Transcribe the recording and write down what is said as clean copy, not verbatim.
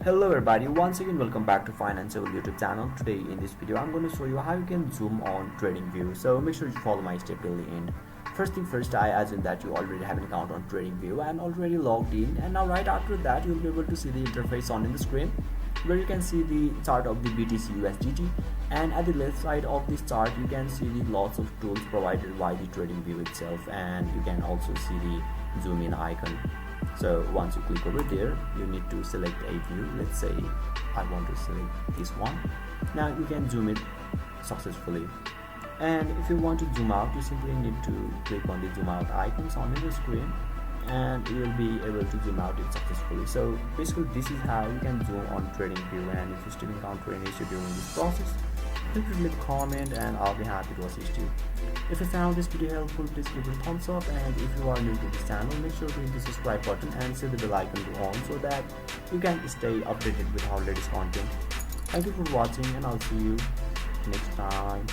Hello everybody, once again welcome back to Financeable YouTube channel. Today in this video I'm going to show you how you can zoom on trading view. So make sure you follow my step till the end. First thing first, I assume that you already have an account on trading view and already logged in, and now right after that you'll be able to see the interface on in the screen where you can see the chart of the BTC USDT, and at the left side of this chart you can see the lots of tools provided by the trading view itself, and you can also see the zoom in icon. So once you click over there, you need to select a view. Let's say I want to select this one. Now you can zoom it successfully, and if you want to zoom out, you simply need to click on the zoom out icons on the screen and you will be able to zoom out it successfully. So basically this is how you can zoom on trading view, and if you still encounter any issue during this process, feel free to leave a comment and I'll be happy to assist you. If you found this video helpful, please give it a thumbs up, and if you are new to this channel, make sure to hit the subscribe button and set the bell icon to on so that you can stay updated with our latest content. Thank you for watching, and I'll see you next time.